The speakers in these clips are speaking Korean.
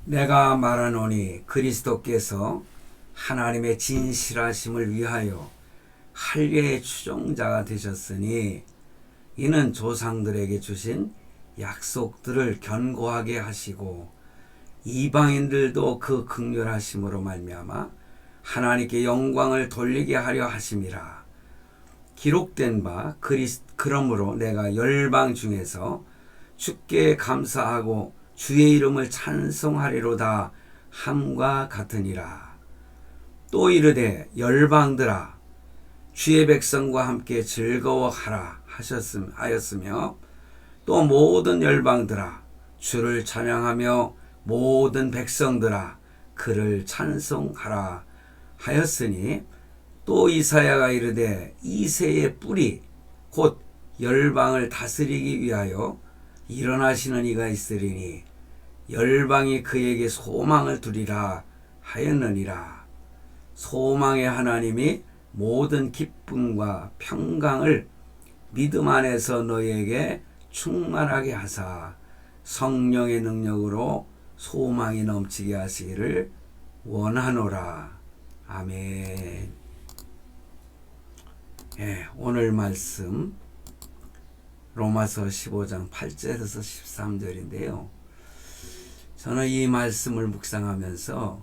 내가 말하노니 그리스도께서 하나님의 진실하심을 위하여 할례의 추종자가 되셨으니 이는 조상들에게 주신 약속들을 견고하게 하시고 이방인들도 그 긍휼하심으로 말미암아 하나님께 영광을 돌리게 하려 하심이라. 기록된 바 그러므로 내가 열방 중에서 주께 감사하고 주의 이름을 찬송하리로다 함과 같으니라. 또 이르되 열방들아 주의 백성과 함께 즐거워하라 하였으며 또 모든 열방들아 주를 찬양하며 모든 백성들아 그를 찬송하라 하였으니 또 이사야가 이르되 이새의 뿌리 곧 열방을 다스리기 위하여 일어나시는 이가 있으리니 열방이 그에게 소망을 두리라 하였느니라. 소망의 하나님이 모든 기쁨과 평강을 믿음 안에서 너희에게 충만하게 하사 성령의 능력으로 소망이 넘치게 하시기를 원하노라. 아멘. 오늘 말씀 로마서 15장 8절에서 13절인데요. 저는 이 말씀을 묵상하면서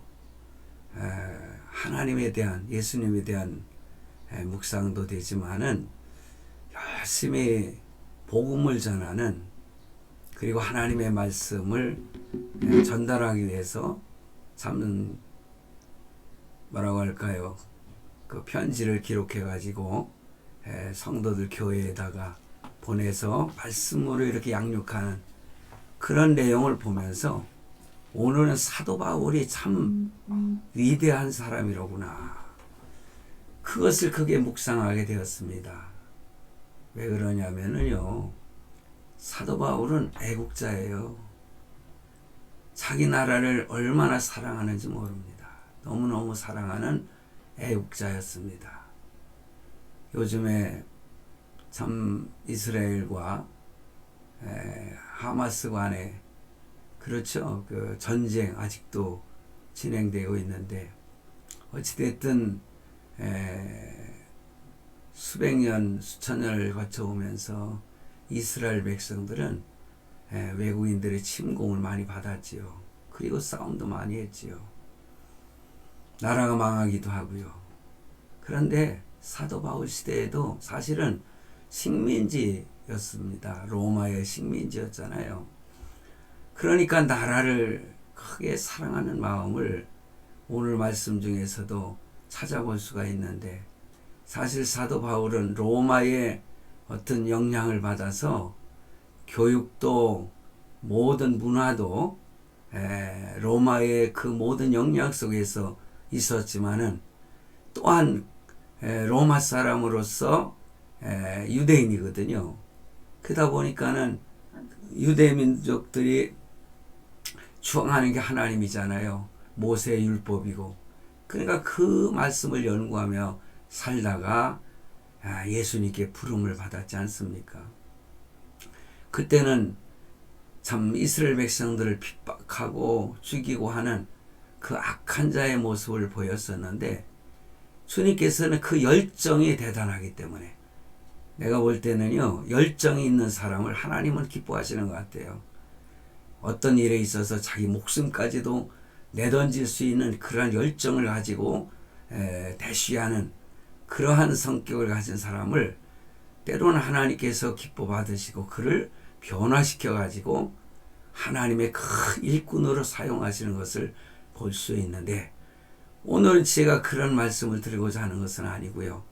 하나님에 대한, 예수님에 대한 묵상도 되지만은 열심히 복음을 전하는, 그리고 하나님의 말씀을 전달하기 위해서 참 뭐라고 할까요? 그 편지를 기록해 가지고 성도들 교회에다가 보내서 말씀으로 이렇게 양육하는 그런 내용을 보면서 오늘은 사도 바울이 참 위대한 사람이로구나. 그것을 크게 묵상하게 되었습니다. 왜 그러냐면요. 사도 바울은 애국자예요. 자기 나라를 얼마나 사랑하는지 모릅니다. 너무너무 사랑하는 애국자였습니다. 요즘에 참 이스라엘과 하마스 간에 그렇죠. 그 전쟁 아직도 진행되고 있는데 어찌됐든 수백 년, 수천 년을 거쳐오면서 이스라엘 백성들은 외국인들의 침공을 많이 받았지요. 그리고 싸움도 많이 했지요. 나라가 망하기도 하고요. 그런데 사도 바울 시대에도 사실은 식민지였습니다. 로마의 식민지였잖아요. 그러니까 나라를 크게 사랑하는 마음을 오늘 말씀 중에서도 찾아볼 수가 있는데, 사실 사도 바울은 로마의 어떤 영향을 받아서 교육도 모든 문화도 로마의 그 모든 영향 속에서 있었지만은 또한 로마 사람으로서 유대인이거든요. 그러다 보니까는 유대 민족들이 추앙하는 게 하나님이잖아요. 모세의 율법이고. 그러니까 그 말씀을 연구하며 살다가 예수님께 부름을 받았지 않습니까? 그때는 참 이스라엘 백성들을 핍박하고 죽이고 하는 그 악한 자의 모습을 보였었는데, 주님께서는 그 열정이 대단하기 때문에 내가 볼 때는요, 열정이 있는 사람을 하나님은 기뻐하시는 것 같아요. 어떤 일에 있어서 자기 목숨까지도 내던질 수 있는 그러한 열정을 가지고 대쉬하는 그러한 성격을 가진 사람을 때로는 하나님께서 기뻐 받으시고 그를 변화시켜 가지고 하나님의 큰 일꾼으로 사용하시는 것을 볼 수 있는데, 오늘 제가 그런 말씀을 드리고자 하는 것은 아니고요.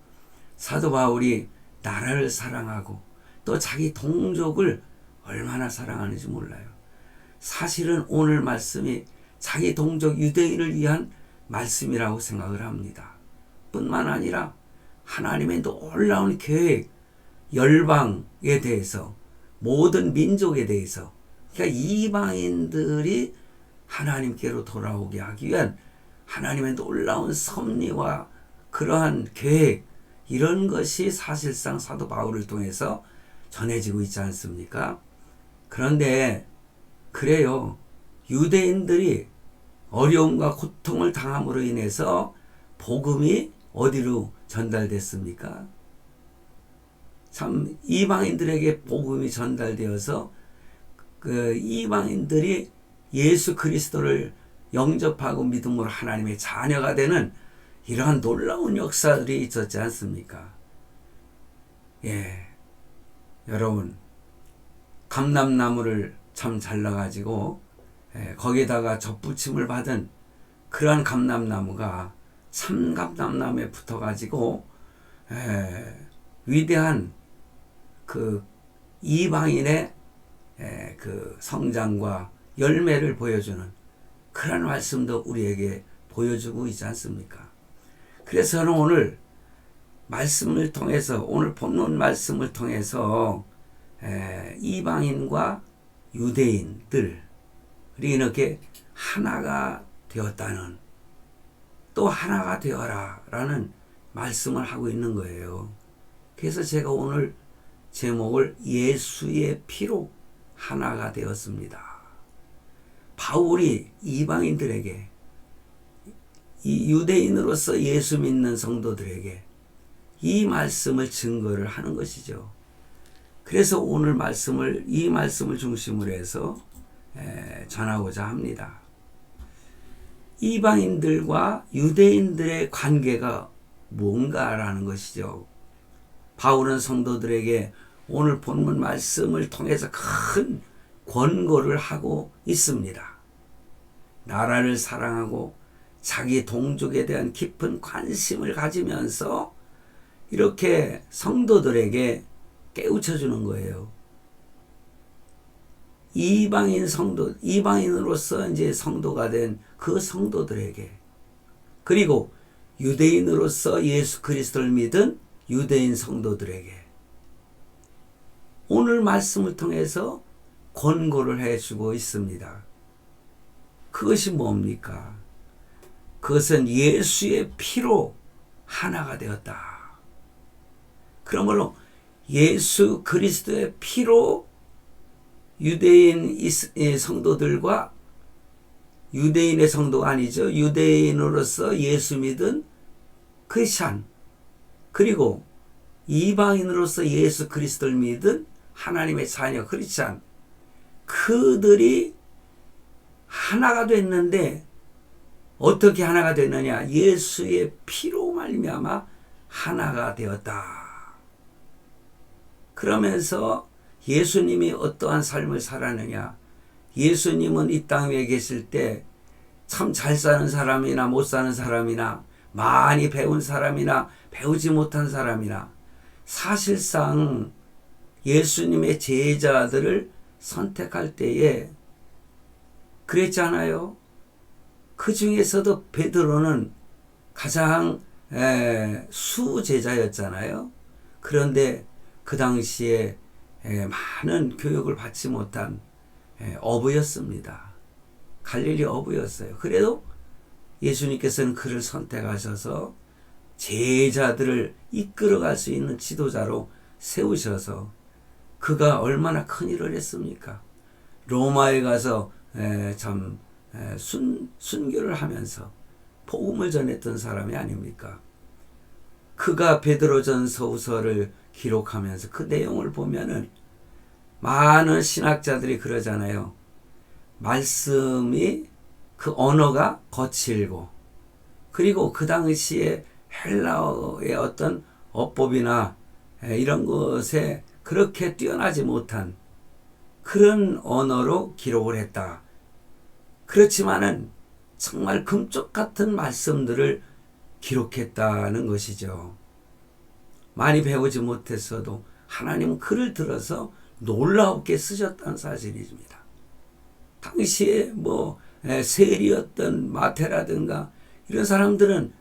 사도 바울이 나라를 사랑하고 또 자기 동족을 얼마나 사랑하는지 몰라요. 사실은 오늘 말씀이 자기 동족 유대인을 위한 말씀이라고 생각을 합니다. 뿐만 아니라 하나님의 놀라운 계획, 열방에 대해서, 모든 민족에 대해서, 그러니까 이방인들이 하나님께로 돌아오게 하기 위한 하나님의 놀라운 섭리와 그러한 계획, 이런 것이 사실상 사도 바울을 통해서 전해지고 있지 않습니까? 그런데 그래요. 유대인들이 어려움과 고통을 당함으로 인해서 복음이 어디로 전달됐습니까? 참 이방인들에게 복음이 전달되어서 그 이방인들이 예수 그리스도를 영접하고 믿음으로 하나님의 자녀가 되는 이러한 놀라운 역사들이 있었지 않습니까? 예, 여러분 감람나무를 참 잘라가지고 거기에다가 덧붙임을 받은 그러한 감람나무가 참 감람나무에 붙어가지고 위대한 그 이방인의 그 성장과 열매를 보여주는 그런 말씀도 우리에게 보여주고 있지 않습니까? 그래서 저는 오늘 말씀을 통해서 오늘 본문 말씀을 통해서 이방인과 유대인들이 이렇게 하나가 되었다는 또 하나가 되어라 라는 말씀을 하고 있는 거예요. 그래서 제가 오늘 제목을 예수의 피로 하나가 되었습니다. 바울이 이방인들에게 이 유대인으로서 예수 믿는 성도들에게 이 말씀을 증거를 하는 것이죠. 그래서 오늘 이 말씀을 중심으로 해서 전하고자 합니다. 이방인들과 유대인들의 관계가 뭔가라는 것이죠. 바울은 성도들에게 오늘 본문 말씀을 통해서 큰 권고를 하고 있습니다. 나라를 사랑하고 자기 동족에 대한 깊은 관심을 가지면서 이렇게 성도들에게 깨우쳐주는 거예요. 이방인으로서 이제 성도가 된 그 성도들에게, 그리고 유대인으로서 예수 그리스도를 믿은 유대인 성도들에게 오늘 말씀을 통해서 권고를 해주고 있습니다. 그것이 뭡니까? 그것은 예수의 피로 하나가 되었다. 그러므로 예수 그리스도의 피로 유대인 성도들과 유대인의 성도가 아니죠. 유대인으로서 예수 믿은 크리스찬, 그리고 이방인으로서 예수 그리스도를 믿은 하나님의 자녀 크리스찬, 그들이 하나가 됐는데 어떻게 하나가 됐느냐? 예수의 피로 말미암아 하나가 되었다. 그러면서 예수님이 어떠한 삶을 살았느냐? 예수님은 이 땅 위에 계실 때 참 잘 사는 사람이나 못 사는 사람이나 많이 배운 사람이나 배우지 못한 사람이나 사실상 예수님의 제자들을 선택할 때에 그랬잖아요. 그 중에서도 베드로는 가장 수제자였잖아요. 그런데 그 당시에 많은 교육을 받지 못한 어부였습니다. 갈릴리 어부였어요. 그래도 예수님께서는 그를 선택하셔서 제자들을 이끌어갈 수 있는 지도자로 세우셔서 그가 얼마나 큰 일을 했습니까? 로마에 가서 참 순교를 하면서 복음을 전했던 사람이 아닙니까? 그가 베드로전서후서를 기록하면서 그 내용을 보면은 많은 신학자들이 그러잖아요. 말씀이 그 언어가 거칠고, 그리고 그 당시에 헬라어의 어떤 어법이나 이런 것에 그렇게 뛰어나지 못한 그런 언어로 기록을 했다. 그렇지만은 정말 금쪽 같은 말씀들을 기록했다는 것이죠. 많이 배우지 못했어도 하나님은 그를 들어서 놀랍게 쓰셨다는 사실입니다. 당시에 세리였던 마태라든가 이런 사람들은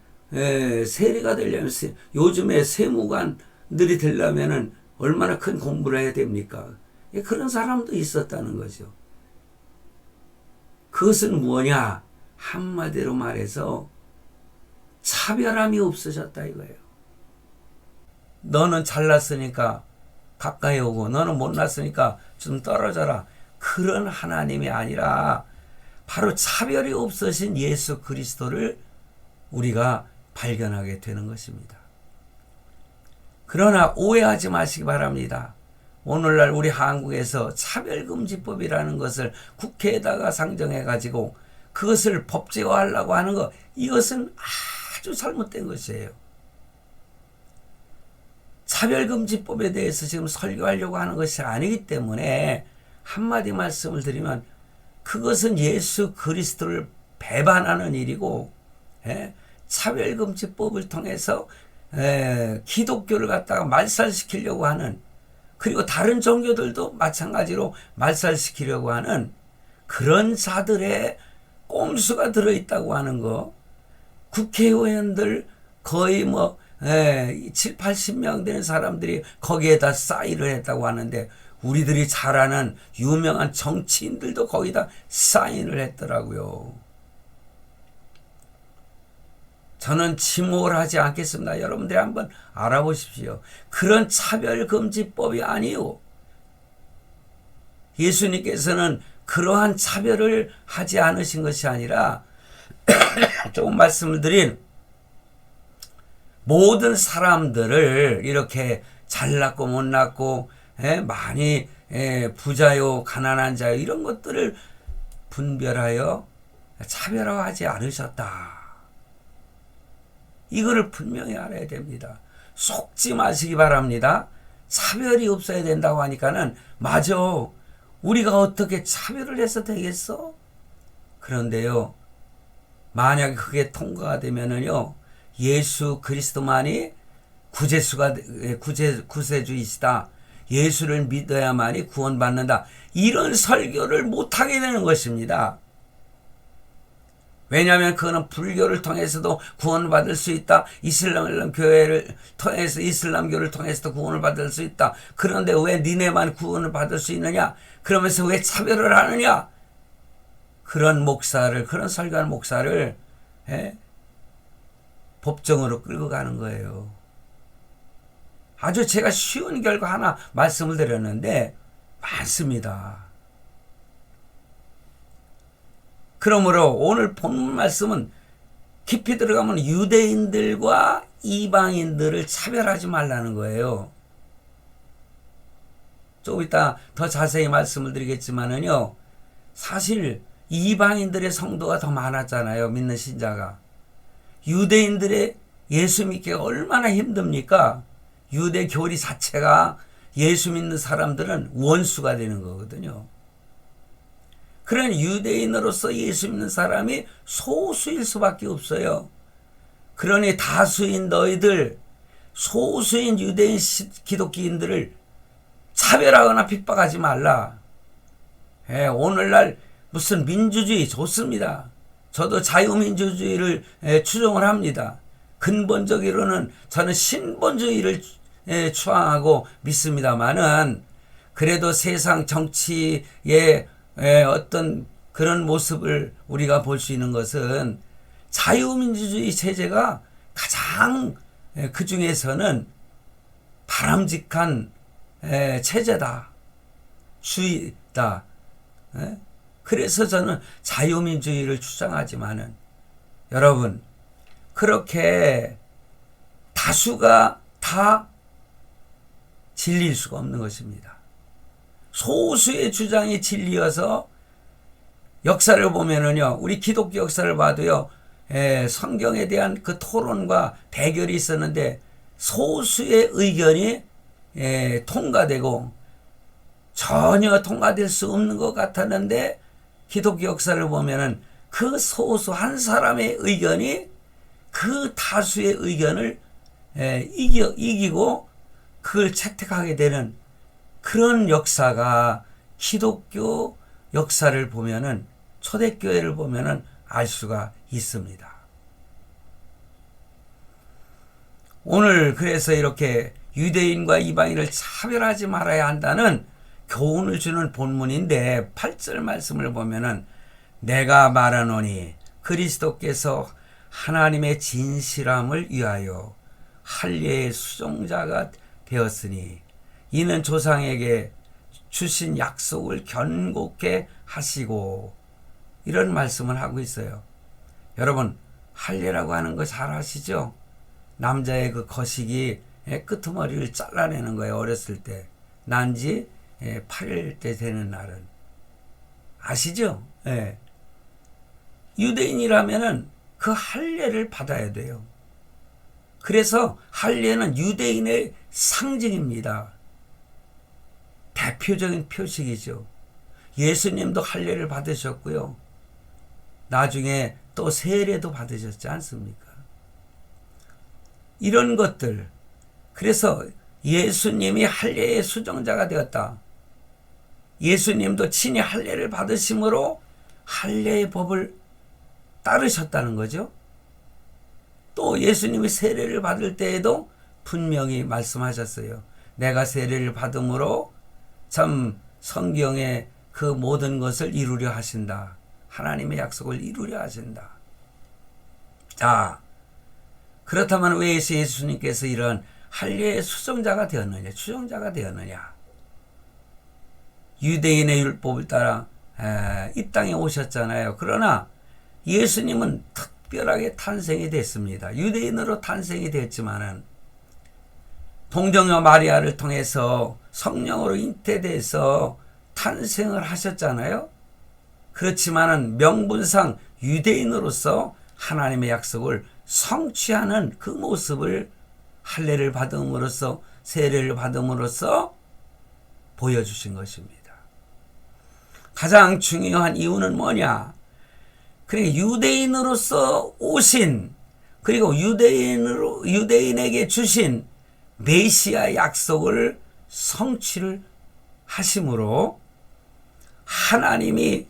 세리가 되려면 요즘에 세무관들이 되려면은 얼마나 큰 공부를 해야 됩니까? 그런 사람도 있었다는 거죠. 그것은 뭐냐? 한마디로 말해서 차별함이 없어졌다 이거예요. 너는 잘났으니까 가까이 오고 너는 못났으니까 좀 떨어져라. 그런 하나님이 아니라 바로 차별이 없으신 예수 그리스도를 우리가 발견하게 되는 것입니다. 그러나 오해하지 마시기 바랍니다. 오늘날 우리 한국에서 차별금지법이라는 것을 국회에다가 상정해가지고 그것을 법제화하려고 하는 것, 이것은 아주 잘못된 것이에요. 차별금지법에 대해서 지금 설교하려고 하는 것이 아니기 때문에 한마디 말씀을 드리면 그것은 예수 그리스도를 배반하는 일이고, 차별금지법을 통해서 기독교를 갖다가 말살시키려고 하는, 그리고 다른 종교들도 마찬가지로 말살시키려고 하는 그런 자들의 꼼수가 들어있다고 하는 거, 국회의원들 거의 7, 80명 되는 사람들이 거기에다 사인을 했다고 하는데, 우리들이 잘 아는 유명한 정치인들도 거기다 사인을 했더라고요. 저는 침묵을 하지 않겠습니다. 여러분들이 한번 알아보십시오. 그런 차별금지법이 아니요. 예수님께서는 그러한 차별을 하지 않으신 것이 아니라 조금 말씀을 드린 모든 사람들을 이렇게 잘났고 못났고 많이 부자요 가난한 자요 이런 것들을 분별하여 차별화하지 않으셨다. 이거를 분명히 알아야 됩니다. 속지 마시기 바랍니다. 차별이 없어야 된다고 하니까는 맞아. 우리가 어떻게 차별을 해서 되겠어? 그런데요. 만약에 그게 통과가 되면은요. 예수 그리스도만이 구세주이시다. 예수를 믿어야만이 구원받는다. 이런 설교를 못하게 되는 것입니다. 왜냐하면 그거는 불교를 통해서도 구원을 받을 수 있다. 이슬람교를 통해서 이슬람교를 통해서도 구원을 받을 수 있다. 그런데 왜 니네만 구원을 받을 수 있느냐? 그러면서 왜 차별을 하느냐? 그런 설교하는 목사를 법정으로 끌고 가는 거예요. 아주 제가 쉬운 결과 하나 말씀을 드렸는데 많습니다. 그러므로 오늘 본문 말씀은 깊이 들어가면 유대인들과 이방인들을 차별하지 말라는 거예요. 조금 이따 더 자세히 말씀을 드리겠지만은요, 사실 이방인들의 성도가 더 많았잖아요. 믿는 신자가. 유대인들의 예수 믿기가 얼마나 힘듭니까? 유대 교리 자체가 예수 믿는 사람들은 원수가 되는 거거든요. 그런 유대인으로서 예수 믿는 사람이 소수일 수밖에 없어요. 그러니 다수인 너희들, 소수인 유대인 기독교인들을 차별하거나 핍박하지 말라. 오늘날 무슨 민주주의 좋습니다. 저도 자유민주주의를 추종을 합니다. 근본적으로는 저는 신본주의를 추앙하고 믿습니다만은 그래도 세상 정치의 어떤 그런 모습을 우리가 볼 수 있는 것은 자유민주주의 체제가 가장 그 중에서는 바람직한 체제다. 주의다. 그래서 저는 자유민주주의를 주장하지만은 여러분 그렇게 다수가 다 진리일 수가 없는 것입니다. 소수의 주장이 진리여서 역사를 보면은요, 우리 기독교 역사를 봐도요, 성경에 대한 그 토론과 대결이 있었는데 소수의 의견이 통과되고 전혀 통과될 수 없는 것 같았는데 기독교 역사를 보면은 그 소수 한 사람의 의견이 그 다수의 의견을 이기고 그걸 채택하게 되는 그런 역사가 기독교 역사를 보면은 초대교회를 보면은 알 수가 있습니다. 오늘 그래서 이렇게 유대인과 이방인을 차별하지 말아야 한다는 교훈을 주는 본문인데 8절 말씀을 보면은 내가 말하노니 그리스도께서 하나님의 진실함을 위하여 할례의 수종자가 되었으니 이는 조상에게 주신 약속을 견고케 하시고 이런 말씀을 하고 있어요. 여러분, 할례라고 하는 거 잘 아시죠? 남자의 그 거식이 끄트머리를 잘라내는 거예요. 어렸을 때. 난지 8일 때 되는 날은. 아시죠? 예. 유대인이라면은 그 할례를 받아야 돼요. 그래서 할례는 유대인의 상징입니다. 대표적인 표식이죠. 예수님도 할례를 받으셨고요. 나중에 또 세례도 받으셨지 않습니까? 이런 것들. 그래서 예수님이 할례의 수정자가 되었다. 예수님도 친히 할례를 받으심으로 할례의 법을 따르셨다는 거죠. 또 예수님이 세례를 받을 때에도 분명히 말씀하셨어요. 내가 세례를 받음으로 참 성경의 그 모든 것을 이루려 하신다. 하나님의 약속을 이루려 하신다. 자, 그렇다면 왜 예수님께서 이런 할례의 수정자가 되었느냐, 추정자가 되었느냐? 유대인의 율법을 따라 이 땅에 오셨잖아요. 그러나 예수님은 특별하게 탄생이 됐습니다. 유대인으로 탄생이 됐지만은 동정녀 마리아를 통해서 성령으로 잉태돼서 탄생을 하셨잖아요. 그렇지만은 명분상 유대인으로서 하나님의 약속을 성취하는 그 모습을 할례를 받음으로써 세례를 받음으로써 보여주신 것입니다. 가장 중요한 이유는 뭐냐? 그러니까 유대인으로서 오신, 그리고 유대인에게 주신 메시아 약속을 성취를 하심으로 하나님이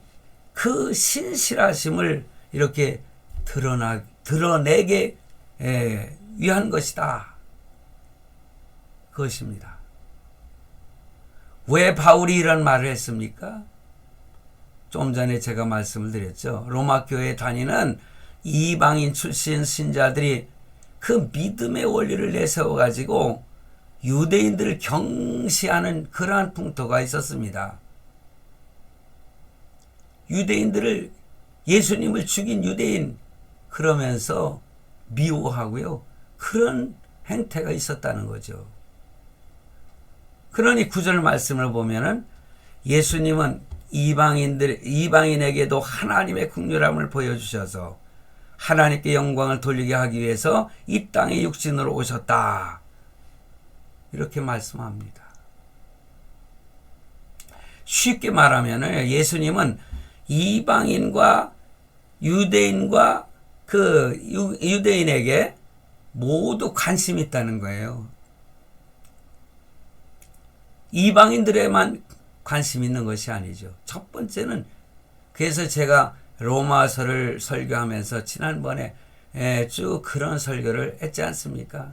그 신실하심을 이렇게 드러내게 위한 것이다. 그것입니다. 왜 바울이 이런 말을 했습니까? 좀 전에 제가 말씀을 드렸죠. 로마 교회에 다니는 이방인 출신 신자들이 그 믿음의 원리를 내세워 가지고 유대인들을 경시하는 그러한 풍토가 있었습니다. 유대인들을, 예수님을 죽인 유대인 그러면서 미워하고요. 그런 행태가 있었다는 거죠. 그러니 9절 말씀을 보면은 예수님은 이방인에게도 하나님의 긍휼함을 보여주셔서 하나님께 영광을 돌리게 하기 위해서 이 땅에 육신으로 오셨다. 이렇게 말씀합니다. 쉽게 말하면 예수님은 이방인과 유대인과 그 유대인에게 모두 관심이 있다는 거예요. 이방인들에만 관심 있는 것이 아니죠. 첫 번째는, 그래서 제가 로마서를 설교하면서 지난번에 쭉 그런 설교를 했지 않습니까?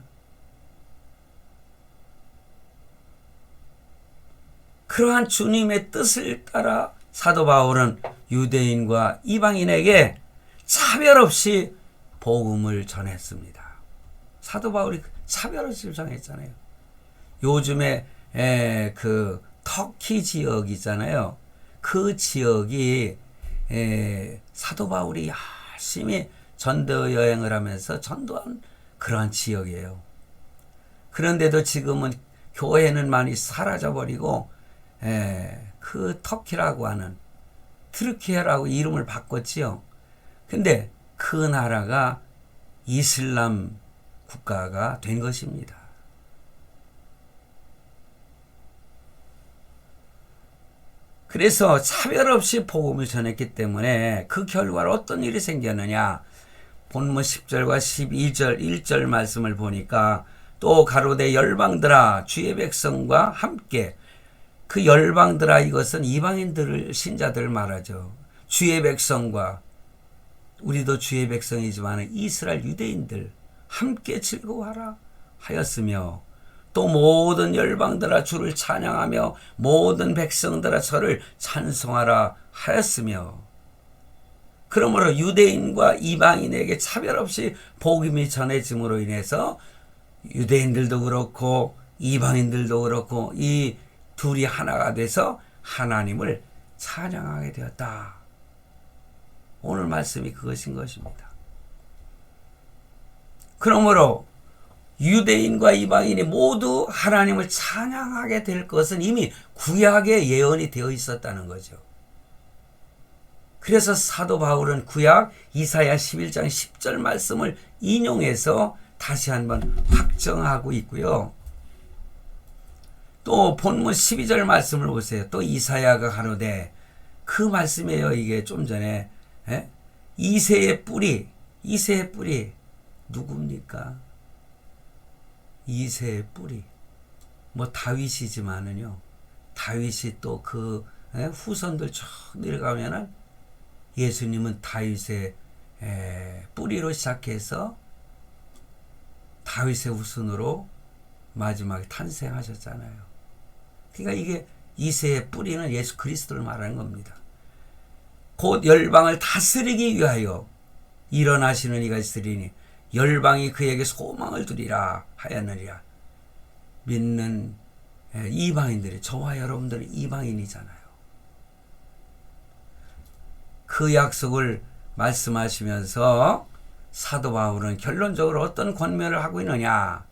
그러한 주님의 뜻을 따라 사도 바울은 유대인과 이방인에게 차별 없이 복음을 전했습니다. 사도 바울이 차별 없이 전했잖아요. 요즘에 그 터키 지역 있잖아요. 그 지역이 사도 바울이 열심히 전도 여행을 하면서 전도한 그러한 지역이에요. 그런데도 지금은 교회는 많이 사라져버리고 그 터키라고 하는 트르키예라고 이름을 바꿨지요. 근데 그 나라가 이슬람 국가가 된 것입니다. 그래서 차별 없이 복음을 전했기 때문에 그 결과로 어떤 일이 생겼느냐? 본문 10절과 12절 1절 말씀을 보니까 또 가로되 열방들아 주의 백성과 함께, 그 열방들아 이것은 이방인들을, 신자들을 말하죠. 주의 백성과, 우리도 주의 백성이지만 이스라엘 유대인들 함께 즐거워하라 하였으며, 또 모든 열방들아 주를 찬양하며 모든 백성들아 저를 찬송하라 하였으며, 그러므로 유대인과 이방인에게 차별 없이 복음이 전해짐으로 인해서 유대인들도 그렇고 이방인들도 그렇고 이 둘이 하나가 돼서 하나님을 찬양하게 되었다. 오늘 말씀이 그것인 것입니다. 그러므로 유대인과 이방인이 모두 하나님을 찬양하게 될 것은 이미 구약에 예언이 되어 있었다는 거죠. 그래서 사도 바울은 구약 이사야 11장 10절 말씀을 인용해서 다시 한번 확정하고 있고요. 또 본문 12절 말씀을 보세요. 또 이사야가 가로되, 그 말씀이에요. 이게 좀 전에 이새의 뿌리 누굽니까? 이새의 뿌리. 뭐 다윗이지만은요. 다윗이 또 그 후손들 쭉 내려가면은 예수님은 다윗의 뿌리로 시작해서 다윗의 후손으로 마지막에 탄생하셨잖아요. 그러니까 이게 이새의 뿌리는 예수 그리스도를 말하는 겁니다. 곧 열방을 다스리기 위하여 일어나시는 이가 있으리니 열방이 그에게 소망을 두리라 하였느니라. 믿는 이방인들이, 저와 여러분들은 이방인이잖아요. 그 약속을 말씀하시면서 사도 바울은 결론적으로 어떤 권면을 하고 있느냐.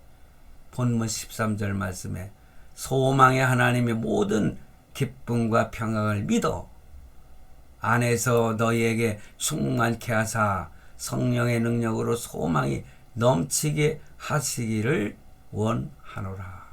본문 13절 말씀에 소망의 하나님의 모든 기쁨과 평강을 믿어 안에서 너희에게 충만케 하사 성령의 능력으로 소망이 넘치게 하시기를 원하노라.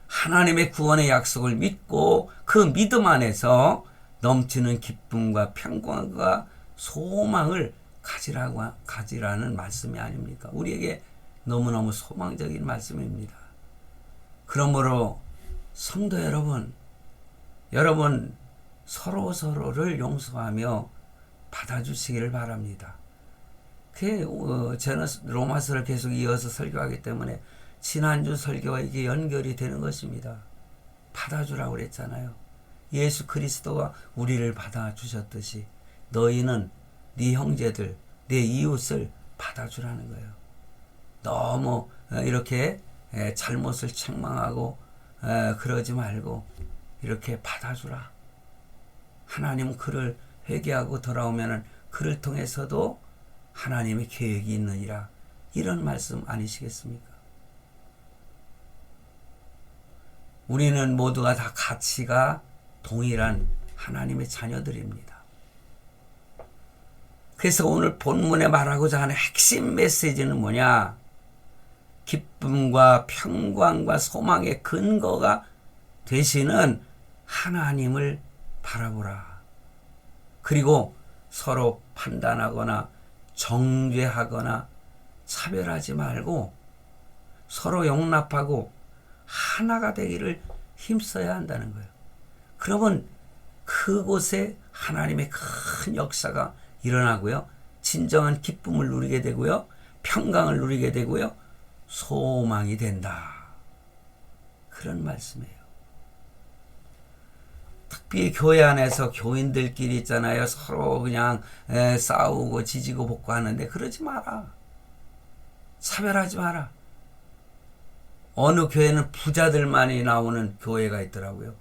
하나님의 구원의 약속을 믿고 그 믿음 안에서 넘치는 기쁨과 평강과 소망을 가지라는 말씀이 아닙니까? 우리에게 너무너무 소망적인 말씀입니다. 그러므로 성도 여러분 서로를 용서하며 받아주시기를 바랍니다. 저는 로마서를 계속 이어서 설교하기 때문에 지난주 설교와 이게 연결이 되는 것입니다. 받아주라고 그랬잖아요. 예수 그리스도가 우리를 받아주셨듯이 너희는 네 형제들, 네 이웃을 받아주라는 거예요. 너무 이렇게 잘못을 책망하고 그러지 말고 이렇게 받아주라. 하나님은 그를 회개하고 돌아오면 그를 통해서도 하나님의 계획이 있느니라. 이런 말씀 아니시겠습니까? 우리는 모두가 다 가치가 동일한 하나님의 자녀들입니다. 그래서 오늘 본문에 말하고자 하는 핵심 메시지는 뭐냐? 기쁨과 평강과 소망의 근거가 되시는 하나님을 바라보라. 그리고 서로 판단하거나 정죄하거나 차별하지 말고 서로 용납하고 하나가 되기를 힘써야 한다는 거예요. 그러면 그곳에 하나님의 큰 역사가 일어나고요. 진정한 기쁨을 누리게 되고요. 평강을 누리게 되고요. 소망이 된다. 그런 말씀이에요. 특히 교회 안에서 교인들끼리 있잖아요. 서로 그냥 싸우고 지지고 볶고 하는데 그러지 마라. 차별하지 마라. 어느 교회는 부자들만이 나오는 교회가 있더라고요.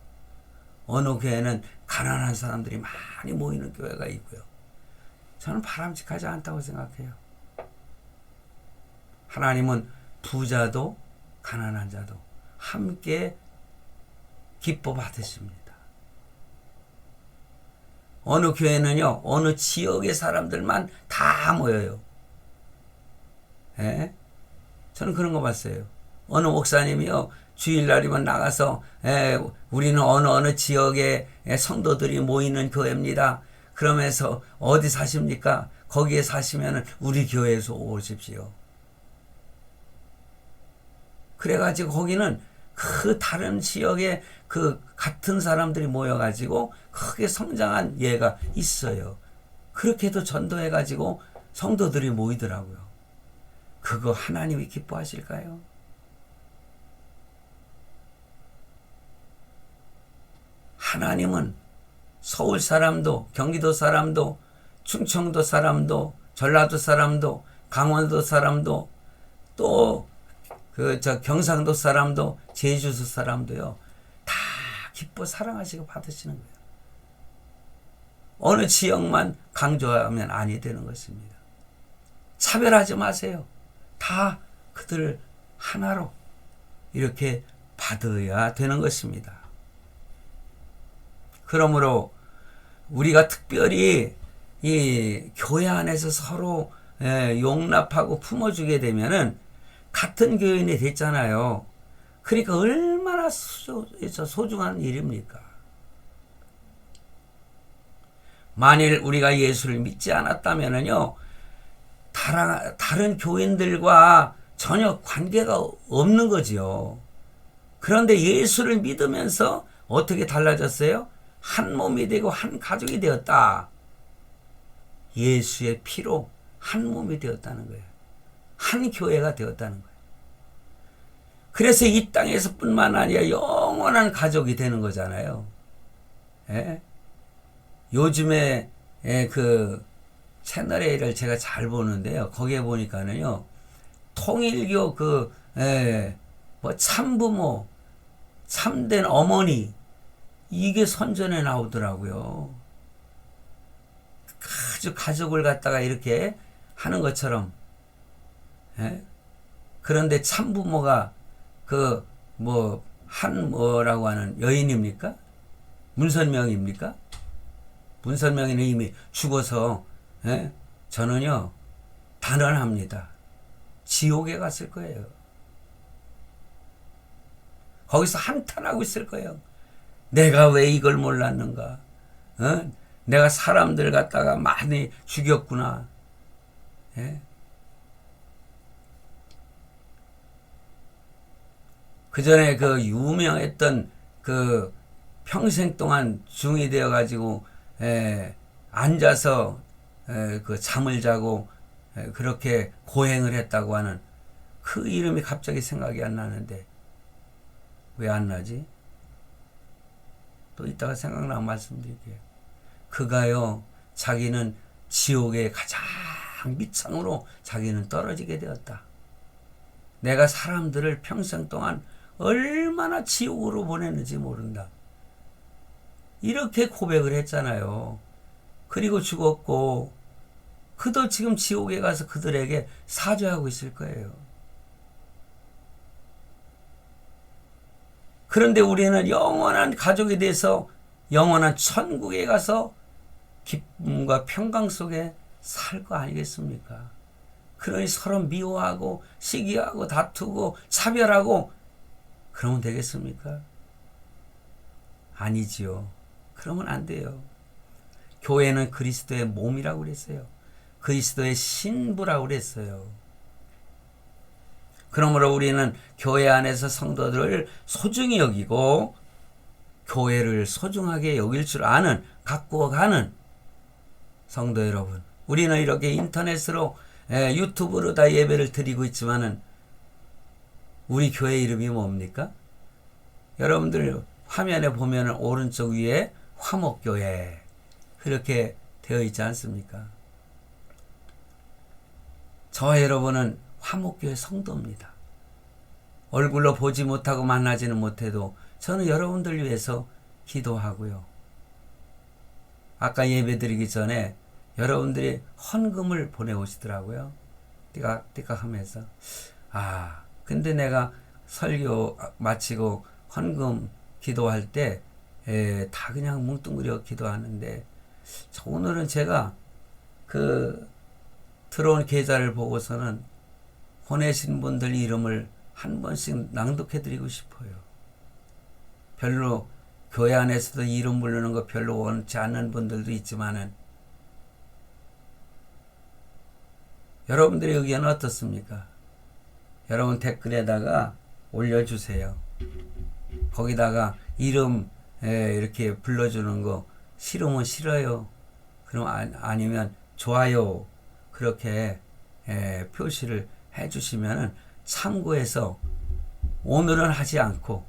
어느 교회는 가난한 사람들이 많이 모이는 교회가 있고요. 저는 바람직하지 않다고 생각해요. 하나님은 부자도 가난한 자도 함께 기뻐 받으십니다. 어느 교회는요, 어느 지역의 사람들만 다 모여요. 저는 그런 거 봤어요. 어느 목사님이요, 주일날이면 나가서 우리는 어느 지역의 성도들이 모이는 교회입니다. 그러면서 어디 사십니까? 거기에 사시면 우리 교회에서 오십시오. 그래가지고 거기는 그 다른 지역에 그 같은 사람들이 모여가지고 크게 성장한 예가 있어요. 그렇게도 전도해가지고 성도들이 모이더라고요. 그거 하나님이 기뻐하실까요? 하나님은 서울 사람도, 경기도 사람도, 충청도 사람도, 전라도 사람도, 강원도 사람도, 또 경상도 사람도, 제주도 사람도요, 다 기뻐 사랑하시고 받으시는 거예요. 어느 지역만 강조하면 아니 되는 것입니다. 차별하지 마세요. 다 그들을 하나로 이렇게 받아야 되는 것입니다. 그러므로 우리가 특별히 이 교회 안에서 서로 용납하고 품어주게 되면은 같은 교인이 됐잖아요. 그러니까 얼마나 소중한 일입니까? 만일 우리가 예수를 믿지 않았다면은요, 다른 교인들과 전혀 관계가 없는 거지요. 그런데 예수를 믿으면서 어떻게 달라졌어요? 한 몸이 되고 한 가족이 되었다. 예수의 피로 한 몸이 되었다는 거예요. 한 교회가 되었다는 거예요. 그래서 이 땅에서 뿐만 아니라 영원한 가족이 되는 거잖아요. 예? 요즘에 그 채널 A를 제가 잘 보는데요. 거기에 보니까는요, 통일교 뭐 참부모, 참된 어머니, 이게 선전에 나오더라고요. 아주 가족을 갖다가 이렇게 하는 것처럼. 예? 그런데 참부모가 뭐라고 하는 여인입니까? 문선명입니까? 문선명이는 이미 죽어서, 예? 저는요, 단언합니다. 지옥에 갔을 거예요. 거기서 한탄하고 있을 거예요. 내가 왜 이걸 몰랐는가? 어? 내가 사람들 갖다가 많이 죽였구나. 예? 그 전에 그 유명했던 그 평생 동안 중이 되어 가지고 앉아서 그 잠을 자고 그렇게 고행을 했다고 하는 그 이름이 갑자기 생각이 안 나는데 왜 안 나지? 또 이따가 생각나면 말씀드릴게요. 그가요, 자기는 지옥의 가장 밑창으로 자기는 떨어지게 되었다. 내가 사람들을 평생 동안 얼마나 지옥으로 보냈는지 모른다. 이렇게 고백을 했잖아요. 그리고 죽었고, 그도 지금 지옥에 가서 그들에게 사죄하고 있을 거예요. 그런데 우리는 영원한 가족이 돼서 영원한 천국에 가서 기쁨과 평강 속에 살 거 아니겠습니까? 그러니 서로 미워하고 시기하고 다투고 차별하고 그러면 되겠습니까? 아니지요. 그러면 안 돼요. 교회는 그리스도의 몸이라고 그랬어요. 그리스도의 신부라고 그랬어요. 그러므로 우리는 교회 안에서 성도들을 소중히 여기고 교회를 소중하게 여길 줄 아는, 갖고 가는 성도 여러분, 우리는 이렇게 인터넷으로 유튜브로 다 예배를 드리고 있지만은 우리 교회 이름이 뭡니까? 여러분들 화면에 보면 오른쪽 위에 화목교회 그렇게 되어 있지 않습니까? 저와 여러분은 화목교회 성도입니다. 얼굴로 보지 못하고 만나지는 못해도 저는 여러분들 위해서 기도하고요. 아까 예배 드리기 전에 여러분들이 헌금을 보내오시더라고요. 띠깍띠깍 하면서. 근데 내가 설교 마치고 헌금 기도할 때 다 그냥 뭉뚱그려 기도하는데 오늘은 제가 그 들어온 계좌를 보고서는 보내신 분들 이름을 한 번씩 낭독해 드리고 싶어요. 별로 교회 안에서도 이름 부르는 거 별로 원치 않는 분들도 있지만은 여러분들의 의견은 어떻습니까? 여러분 댓글에다가 올려주세요. 거기다가 이름 이렇게 불러주는 거 싫으면 싫어요. 그럼 아니면 좋아요. 그렇게 표시를 해주시면은 참고해서 오늘은 하지 않고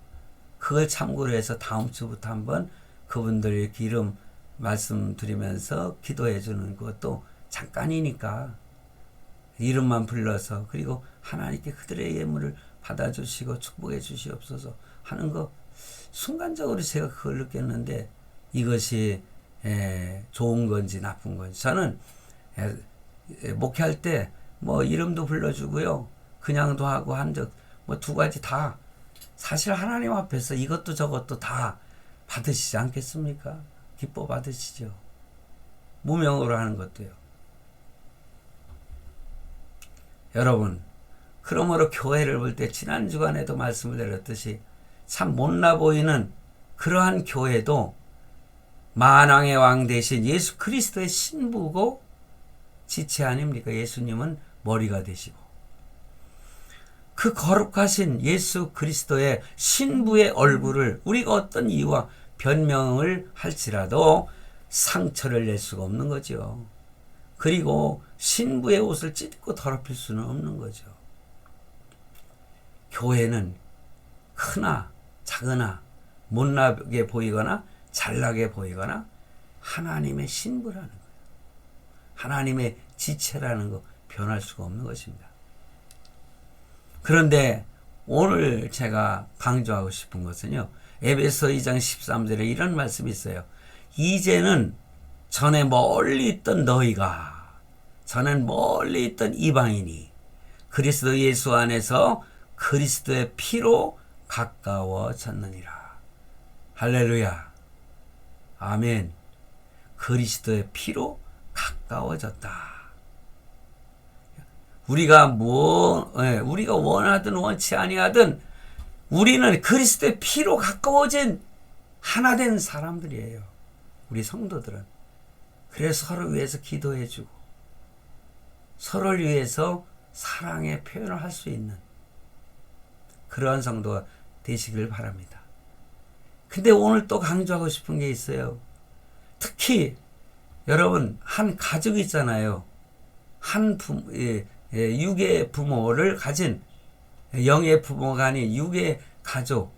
그걸 참고로 해서 다음 주부터 한번 그분들 이렇게 이름 말씀드리면서 기도해 주는 것도 잠깐이니까 이름만 불러서 그리고 하나님께 그들의 예물을 받아주시고 축복해 주시옵소서 하는 거 순간적으로 제가 그걸 느꼈는데 이것이 좋은 건지 나쁜 건지. 저는 목회할 때 뭐 이름도 불러주고요, 그냥도 하고 한 적 뭐 두 가지 다 사실 하나님 앞에서 이것도 저것도 다 받으시지 않겠습니까? 기뻐 받으시죠. 무명으로 하는 것도요. 여러분, 그러므로 교회를 볼 때 지난 주간에도 말씀을 드렸듯이 참 못나 보이는 그러한 교회도 만왕의 왕 대신 예수 그리스도의 신부고 지체 아닙니까? 예수님은 머리가 되시고, 그 거룩하신 예수 그리스도의 신부의 얼굴을 우리가 어떤 이유와 변명을 할지라도 상처를 낼 수가 없는 거죠. 그리고 신부의 옷을 찢고 더럽힐 수는 없는 거죠. 교회는 크나 작으나 못나게 보이거나 잘나게 보이거나 하나님의 신부라는 거예요. 하나님의 지체라는 거 변할 수가 없는 것입니다. 그런데 오늘 제가 강조하고 싶은 것은요, 에베소 2장 13절에 이런 말씀이 있어요. 이제는 전에 멀리 있던 너희가, 전엔 멀리 있던 이방인이 그리스도 예수 안에서 그리스도의 피로 가까워졌느니라. 할렐루야. 아멘. 그리스도의 피로 가까워졌다. 우리가 우리가 원하든 원치 아니하든 우리는 그리스도의 피로 가까워진 하나 된 사람들이에요. 우리 성도들은. 그래서 서로 위해서 기도해주고 서로를 위해서 사랑의 표현을 할 수 있는 그러한 성도가 되시길 바랍니다. 근데 오늘 또 강조하고 싶은 게 있어요. 특히 여러분, 한 가족이 있잖아요. 한 육의 부모를 가진, 영의 부모가 아닌 육의 가족.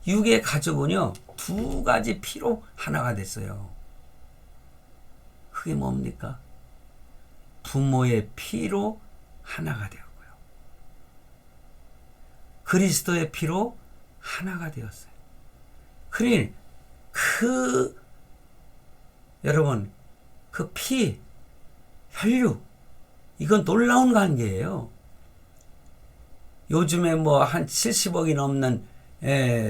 육의 가족은요, 두 가지 피로 하나가 됐어요. 그게 뭡니까? 부모의 피로 하나가 되었고요. 그리스도의 피로 하나가 되었어요. 그러니 여러분, 그 피, 혈육, 이건 놀라운 관계예요. 요즘에 뭐 한 70억이 넘는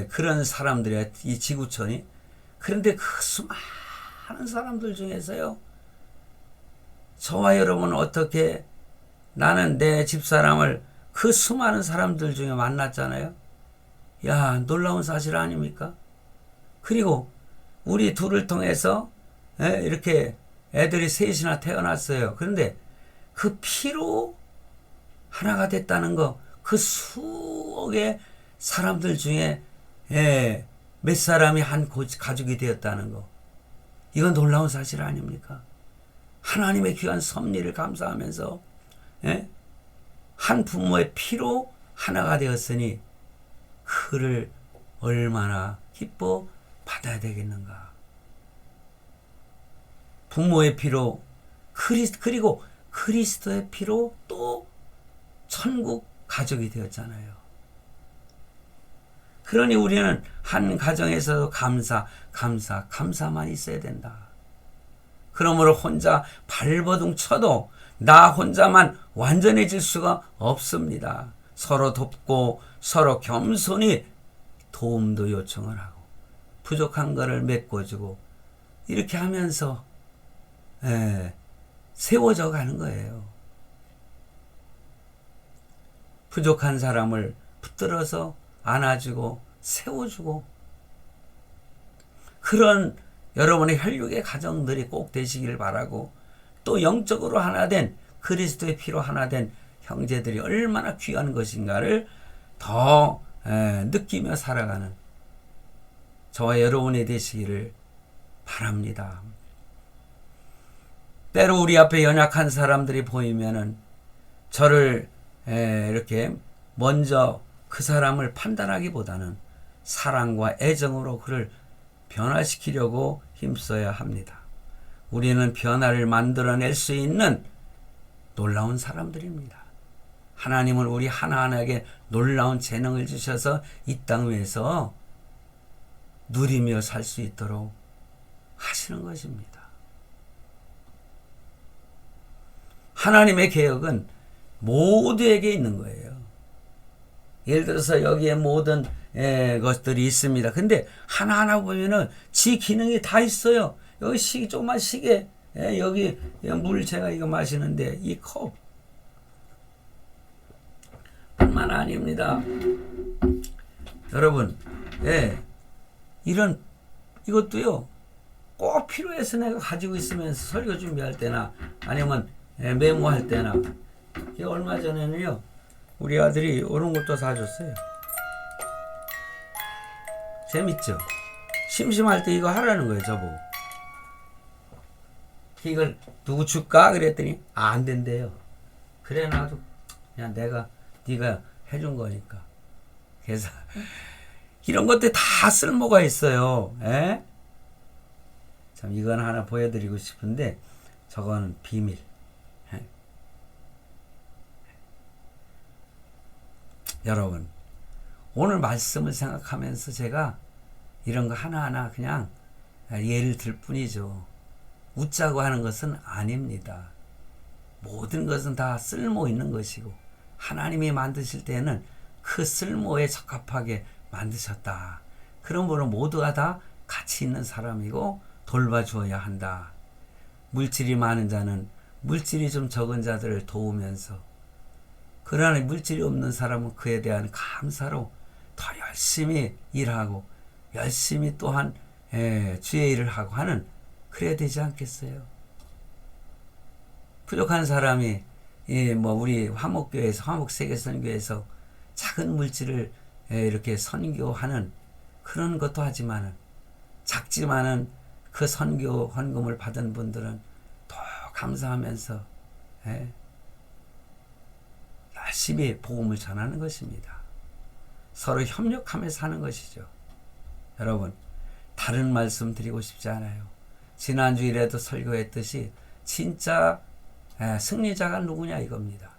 그런 사람들이야, 이 지구촌이. 그런데 그 수많은 사람들 중에서요, 저와 여러분은 어떻게, 나는 내 집사람을 그 수많은 사람들 중에 만났잖아요. 야, 놀라운 사실 아닙니까? 그리고 우리 둘을 통해서 이렇게 애들이 셋이나 태어났어요. 그런데 그 피로 하나가 됐다는 거, 그 수억의 사람들 중에 몇 사람이 한 가족이 되었다는 거, 이건 놀라운 사실 아닙니까? 하나님의 귀한 섭리를 감사하면서 한 부모의 피로 하나가 되었으니 그를 얼마나 기뻐 받아야 되겠는가. 부모의 피로 그리고 그리스도의 피로 또 천국 가족이 되었잖아요. 그러니 우리는 한 가정에서도 감사만 있어야 된다. 그러므로 혼자 발버둥 쳐도 나 혼자만 완전해질 수가 없습니다. 서로 돕고 서로 겸손히 도움도 요청을 하고 부족한 것을 메꿔주고 이렇게 하면서 세워져 가는 거예요. 부족한 사람을 붙들어서 안아주고 세워주고, 그런 여러분의 혈육의 가정들이 꼭 되시길 바라고, 또 영적으로 하나 된 그리스도의 피로 하나 된 형제들이 얼마나 귀한 것인가를 더 느끼며 살아가는 저와 여러분이 되시기를 바랍니다. 때로 우리 앞에 연약한 사람들이 보이면은 저를 이렇게 먼저 그 사람을 판단하기보다는 사랑과 애정으로 그를 변화시키려고 힘써야 합니다. 우리는 변화를 만들어낼 수 있는 놀라운 사람들입니다. 하나님은 우리 하나하나에게 놀라운 재능을 주셔서 이 땅 위에서 누리며 살 수 있도록 하시는 것입니다. 하나님의 계획은 모두에게 있는 거예요. 예를 들어서 여기에 모든 것들이 있습니다. 근데 하나하나 보면은 지 기능이 다 있어요. 여기 조그만 시계, 여기 물 제가 이거 마시는데 이 컵 뿐만 아닙니다. 여러분, 이것도요, 꼭 필요해서 내가 가지고 있으면서 설교 준비할 때나 아니면 메모할 때나. 얼마 전에는요, 우리 아들이 이런 것도 사줬어요. 재밌죠? 심심할 때 이거 하라는 거예요, 저보고. 이걸 누구 줄까? 그랬더니 안 된대요. 그래, 나도 그냥 네가 해준 거니까. 그래서 이런 것들 다 쓸모가 있어요. 참 이건 하나 보여드리고 싶은데 저건 비밀. 여러분, 오늘 말씀을 생각하면서 제가 이런 거 하나하나 그냥 예를 들 뿐이죠. 웃자고 하는 것은 아닙니다. 모든 것은 다 쓸모 있는 것이고 하나님이 만드실 때는 그 쓸모에 적합하게 만드셨다. 그러므로 모두가 다 가치 있는 사람이고 돌봐주어야 한다. 물질이 많은 자는 물질이 좀 적은 자들을 도우면서, 그러나 물질이 없는 사람은 그에 대한 감사로 더 열심히 일하고 열심히 또한 주의 일을 하고 하는, 그래야 되지 않겠어요? 부족한 사람이 우리 화목교회에서, 화목세계선교에서 작은 물질을 이렇게 선교하는 그런 것도 하지만은, 작지만은 그 선교 헌금을 받은 분들은 더 감사하면서 열심히 복음을 전하는 것입니다. 서로 협력하며 사는 것이죠. 여러분, 다른 말씀 드리고 싶지 않아요. 지난주일에도 설교했듯이 진짜 승리자가 누구냐 이겁니다.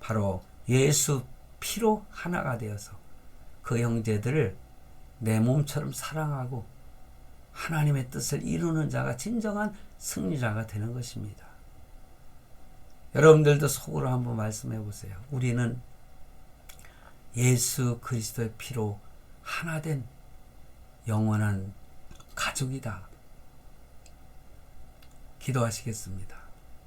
바로 예수 피로 하나가 되어서 그 형제들을 내 몸처럼 사랑하고 하나님의 뜻을 이루는 자가 진정한 승리자가 되는 것입니다. 여러분들도 속으로 한번 말씀해 보세요. 우리는 예수 그리스도의 피로 하나 된 영원한 가족이다. 기도하시겠습니다.